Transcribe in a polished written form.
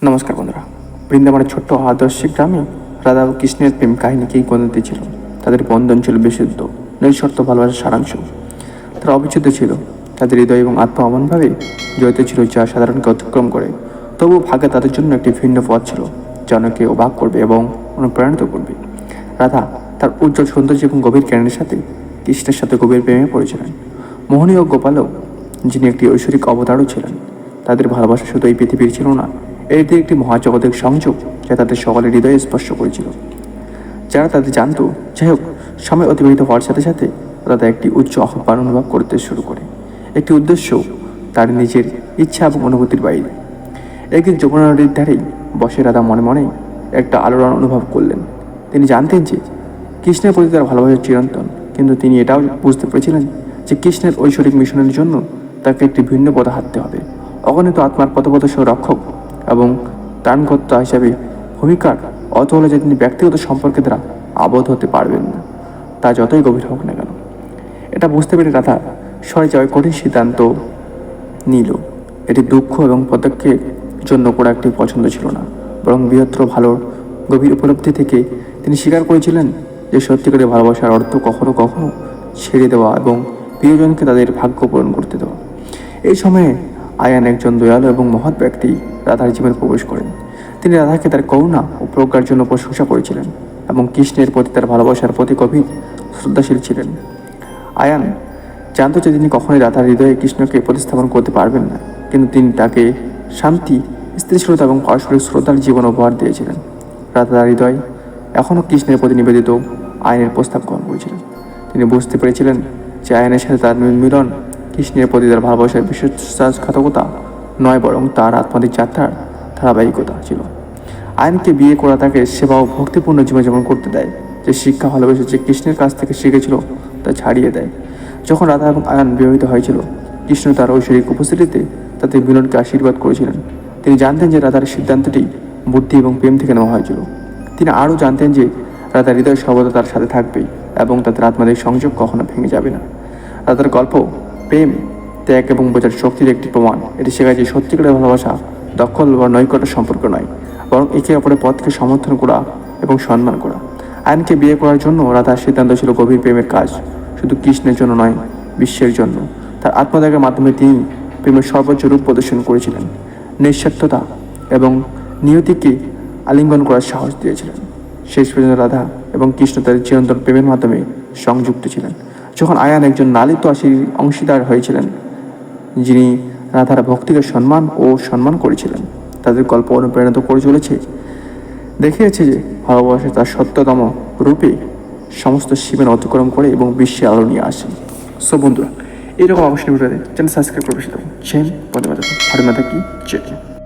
নমস্কার বন্ধুরা। বৃন্দাবনের ছোট্ট আদর্শিক গ্রামে রাধা ও কৃষ্ণের প্রেম কাহিনীকেই গণিত ছিল। তাদের বন্ধন ছিল বিশুদ্ধ, নিঃশর্ত ভালোবাসার সারাংশ। তারা অবিচ্ছেদ্য ছিল, তাদের হৃদয় এবং আত্মা এমনভাবে জড়িত ছিল যা সাধারণকে অতিক্রম করে। তবুও ভাগ্যে তাদের জন্য একটি ভিন্ন পথ ছিল, যা অনেকে অবাক করবে এবং অনুপ্রাণিত করবে। রাধা তার উজ্জ্বল সৌন্দর্য এবং গভীর জ্ঞানের সাথে কৃষ্ণের সাথে গভীর প্রেমে পড়েছিলেন। মোহিনী ও গোপালও, যিনি একটি ঐশ্বরিক অবতারও ছিলেন। তাদের ভালোবাসা শুধু এই পৃথিবীর ছিল না, এটি একটি মহাজগতের সংযোগ যা তাদের সকলের হৃদয়ে স্পর্শ করেছিল। যারা তাদের জানত। যাই হোক, সময় অতিবাহিত হওয়ার সাথে সাথে রাধা একটি উচ্চ আহ্বান অনুভব করতে শুরু করে, একটি উদ্দেশ্য তার নিজের ইচ্ছা এবং অনুভূতির বাইরে। একদিন যমুনা নদীর ধারেই বসে রাধা মনে মনে একটা আলোড়ন অনুভব করলেন। তিনি জানতেন যে কৃষ্ণের প্রতি তার ভালোবাসা চিরন্তন, কিন্তু তিনি এটাও বুঝতে পেরেছিলেন যে কৃষ্ণের ঐশ্বরিক মিশনের জন্য তাকে একটি ভিন্ন পথে হাঁটতে হবে। অগণিত আত্মার পথপ্রদর্শ রক্ষক এবং ত্রাণকর্তা হিসাবে ভূমিকার অত হলে যে তিনি ব্যক্তিগত সম্পর্কের দ্বারা আবদ্ধ হতে পারবেন না, তা যতই গভীর হোক না কেন। এটা বুঝতে পেরে রাধা সরে যাওয়ার কঠিন সিদ্ধান্ত নিল। এটি দুঃখ এবং পদক্ষেপের জন্য করা একটি পছন্দ ছিল না, বরং বৃহত্তর ভালোর গভীর উপলব্ধি থেকে তিনি স্বীকার করেছিলেন যে সত্যিকারের ভালোবাসার অর্থ কখনো কখনো ছেড়ে দেওয়া এবং প্রিয়জনকে তাদের ভাগ্য পূরণ করতে দেওয়া। এই সময়ে আয়ান, একজন দয়ালু এবং মহৎ ব্যক্তি, রাধার জীবনে প্রবেশ করেন। তিনি রাধাকে তার করুণা ও প্রজ্ঞার জন্য প্রশংসা করেছিলেন এবং কৃষ্ণের প্রতি তার ভালোবাসার প্রতি গভীর শ্রদ্ধাশীল ছিলেন। আয়ান জানত যে তিনি কখনোই রাধার হৃদয়ে কৃষ্ণকে প্রতিস্থাপন করতে পারবেন না, কিন্তু তিনি তাকে শান্তি, স্থিতিশীলতা এবং পারস্পরিক শ্রদ্ধার জীবন উপহার দিয়েছিলেন। রাধার হৃদয় এখনও কৃষ্ণের প্রতি নিবেদিত আয়নের প্রস্তাব গ্রহণ করেছিলেন। তিনি বুঝতে পেরেছিলেন যে আয়নের সাথে তার মিলন কৃষ্ণের প্রতি তার ভালোবাসার বিশ্বাসঘাতকতা নয়, বরং তার আত্মাধিক যাত্রার ধারাবাহিকতা ছিল। আয়নকে বিয়ে করা তাকে সেবা ও ভক্তিপূর্ণ জীবনযাপন করতে দেয়। যে শিক্ষা ভালোবেসে যে কৃষ্ণের কাছ থেকে শিখেছিল তা ছাড়িয়ে দেয়। যখন রাধা এবং আয়ন বিবাহিত হয়েছিল, কৃষ্ণ তার ঐশ্বরিক উপস্থিতিতে তাদের মিলনকে আশীর্বাদ করেছিলেন। তিনি জানতেন যে রাধার সিদ্ধান্তটি বুদ্ধি এবং প্রেম থেকে নেওয়া হয়েছিল। তিনি আরও জানতেন যে রাধার হৃদয় সর্বদা তার সাথে থাকবেই এবং তাদের আত্মাদের সংযোগ কখনো ভেঙে যাবে না। রাধার গল্প প্রেম, ত্যাগ এবং বোঝার শক্তির একটি প্রমাণ। এটি শেখায় যে সত্যিকারের ভালোবাসা দখল বা নৈকট্য সম্পর্ক নয়, বরং একে অপরের পথকে সমর্থন করা এবং সম্মান করা। আয়নকে বিয়ে করার জন্য রাধার সিদ্ধান্ত ছিল গভীর প্রেমের কাজ, শুধু কৃষ্ণের জন্য নয়, বিশ্বের জন্য। তার আত্মত্যাগের মাধ্যমে তিনি প্রেমের সর্বোচ্চ রূপ প্রদর্শন করেছিলেন, নিঃস্বার্থতা এবং নিয়তিকে আলিঙ্গন করার সাহস দিয়েছিলেন। শেষ পর্যন্ত রাধা এবং কৃষ্ণ তাদের চিরন্তন প্রেমের মাধ্যমে সংযুক্ত ছিলেন। যখন আয়ান একজন লালিত অংশীদার হয়েছিলেন, যিনি রাধার ভক্তিকে সম্মান করেছিলেন, তাদের গল্প অনুপ্রাণিত করে চলেছে, দেখিয়েছে যে ভালোবাসা তার সত্যতম রূপে সমস্ত সীমানা অতিক্রম করে এবং বিশ্বে আলো নিয়ে আসে। সো বন্ধুরা, এইরকম অবশ্যই চ্যানেল সাবস্ক্রাইব করে বসে থাকুন। জয় হিন্দ, বন্দে মাতরম, ভারত মাতা কি জয়।